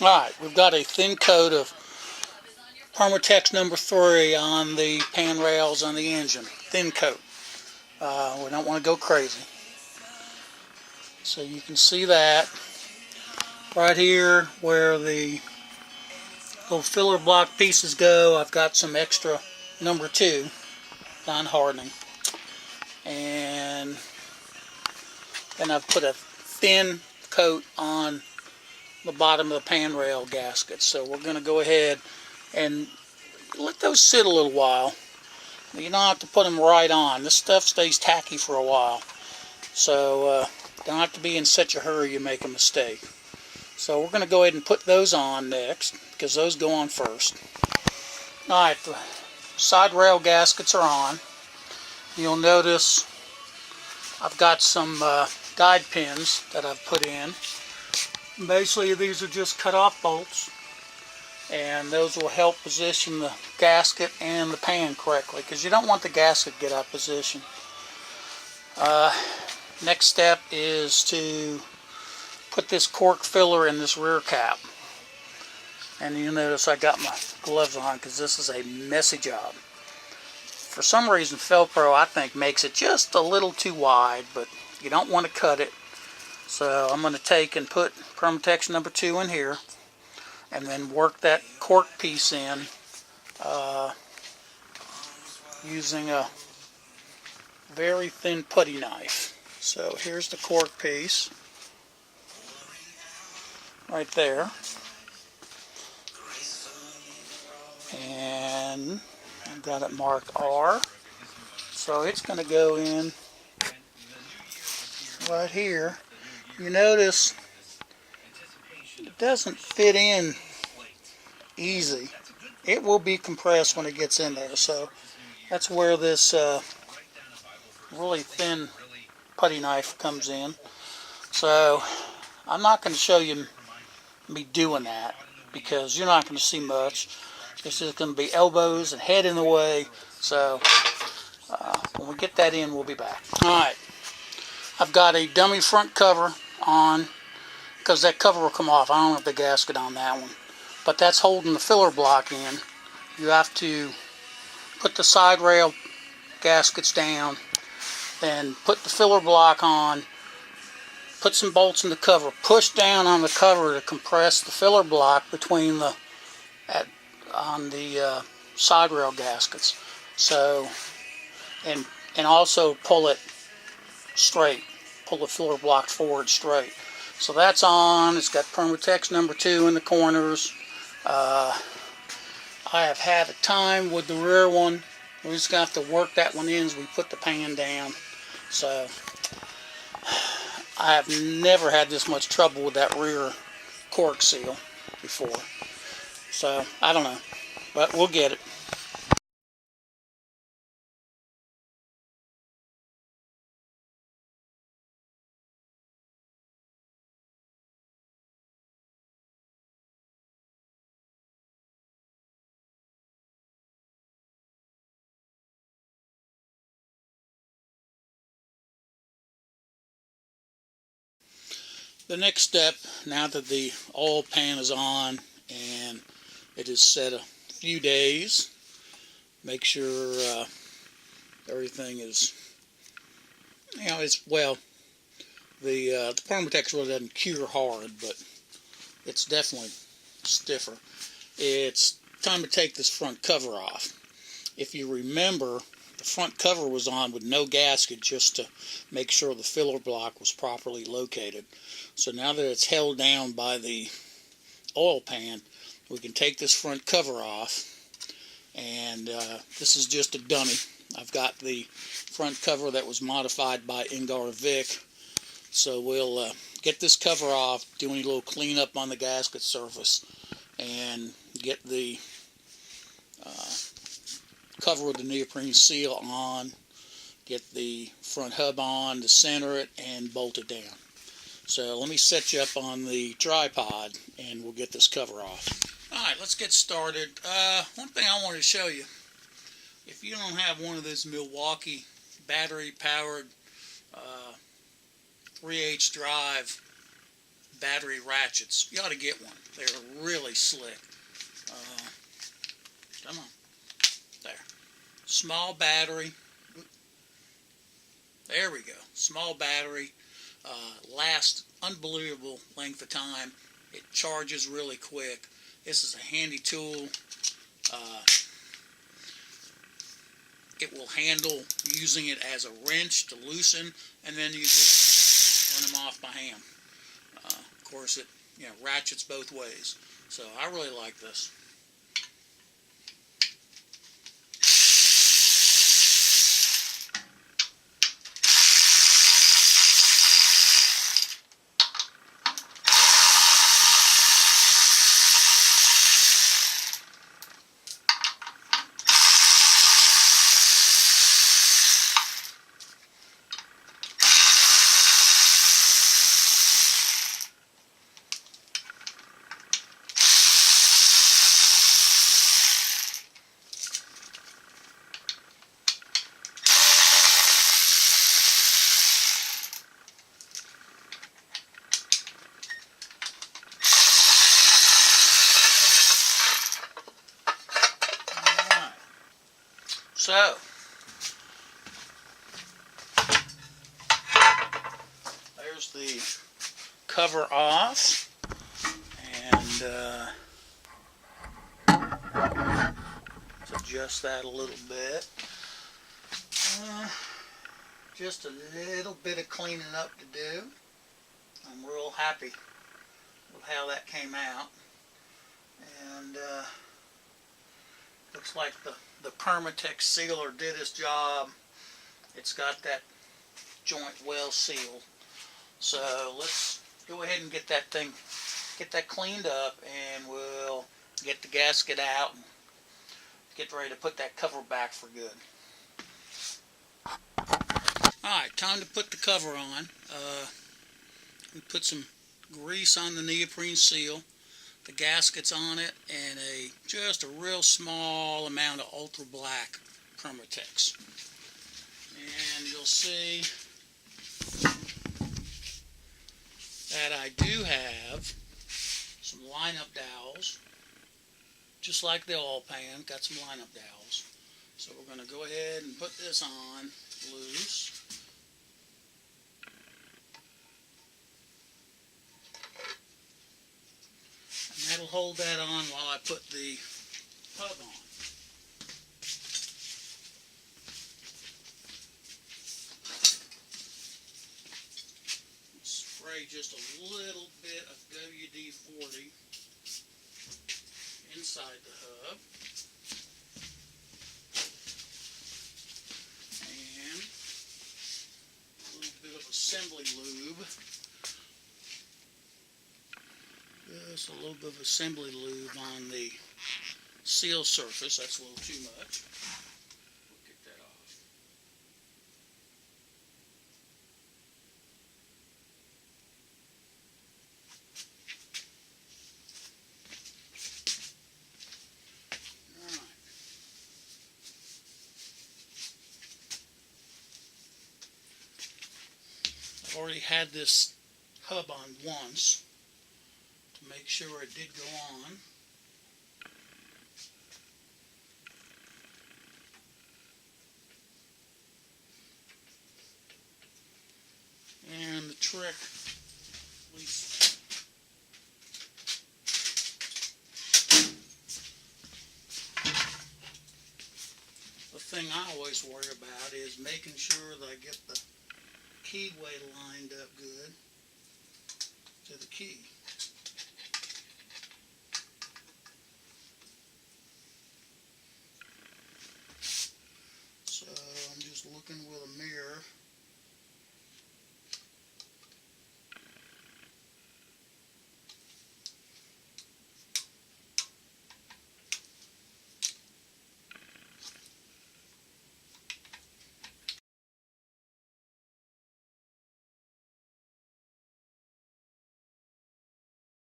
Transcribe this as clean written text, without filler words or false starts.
Alright, we've got a thin coat of Permatex number 3 on the pan rails on the engine. Thin coat. We don't want to go crazy. So you can see that right here where the little filler block pieces go. I've got some extra number 2 non-hardening. And then I've put a thin coat on the bottom of the pan rail gasket. So we're going to go ahead and let those sit a little while. You don't have to put them right on. This stuff stays tacky for a while. So don't have to be in such a hurry you make a mistake. So we're going to go ahead and put those on next, because those go on first. Alright, the side rail gaskets are on. You'll notice I've got some guide pins that I've put in. Basically these are just cut off bolts, and those will help position the gasket and the pan correctly, because you don't want the gasket to get out of position. Next step is to put this cork filler in this rear cap. And you'll notice I got my gloves on because this is a messy job. For some reason Felpro, I think, makes it just a little too wide, but you don't want to cut it. So I'm going to take and put Permatex number 2 in here, and then work that cork piece in using a very thin putty knife. So here's the cork piece right there, and I've got it marked R, so it's going to go in right here. You notice it doesn't fit in easy. It will be compressed when it gets in there, so that's where this really thin putty knife comes in. So I'm not going to show you me doing that, because you're not going to see much. It's just going to be elbows and head in the way. So when we get that in, we'll be back. Alright, I've got a dummy front cover on, because that cover will come off. I don't have the gasket on that one, but that's holding the filler block in. You have to put the side rail gaskets down, then put the filler block on, put some bolts in the cover, push down on the cover to compress the filler block between the on the side rail gaskets. So and also pull it straight, pull the filler block forward straight. So that's on. It's got Permatex number 2 in the corners. I have had a time with the rear one. We're just going to have to work that one in as we put the pan down. So I have never had this much trouble with that rear cork seal before. So I don't know, but we'll get it. The next step, now that the oil pan is on and it is set a few days, make sure everything is, it's, well, the Permatex really doesn't cure hard, but it's definitely stiffer. It's time to take this front cover off. If you remember, the front cover was on with no gasket, just to make sure the filler block was properly located. So now that it's held down by the oil pan, we can take this front cover off, and this is just a dummy. I've got the front cover that was modified by Ingar Vic, so we'll get this cover off, do any little cleanup on the gasket surface, and get the cover with the neoprene seal on, get the front hub on to center it, and bolt it down. So let me set you up on the tripod and we'll get this cover off. Alright, let's get started. One thing I wanted to show you, if you don't have one of those Milwaukee battery powered 3H drive battery ratchets. You ought to get one. They're really slick. Come on. There. Small battery. There we go. Small battery. Lasts unbelievable length of time. It charges really quick. This is a handy tool. It will handle using it as a wrench to loosen, and then you just run them off by hand. Of course, it ratchets both ways. So I really like this. So, there's the cover off, and let's adjust that a little bit. Just a little bit of cleaning up to do. I'm real happy with how that came out, and looks like the Permatex sealer did its job. It's got that joint well sealed. So let's go ahead and get that cleaned up, and we'll get the gasket out and get ready to put that cover back for good. Alright, time to put the cover on. We put some grease on the neoprene seal. The gasket's on it, and just a real small amount of ultra black Permatex. And you'll see that I do have some line-up dowels, just like the oil pan. Got some line-up dowels. So we're going to go ahead and put this on loose. And that'll hold that on while I put the hub on. Spray just a little bit of WD-40 inside the hub. And a little bit of assembly lube. Just a little bit of assembly lube on the seal surface. That's a little too much. We'll get that off. Alright. I've already had this hub on once to make sure it did go on. And the trick, at least the thing I always worry about is making sure that I get the keyway lined up good to the key.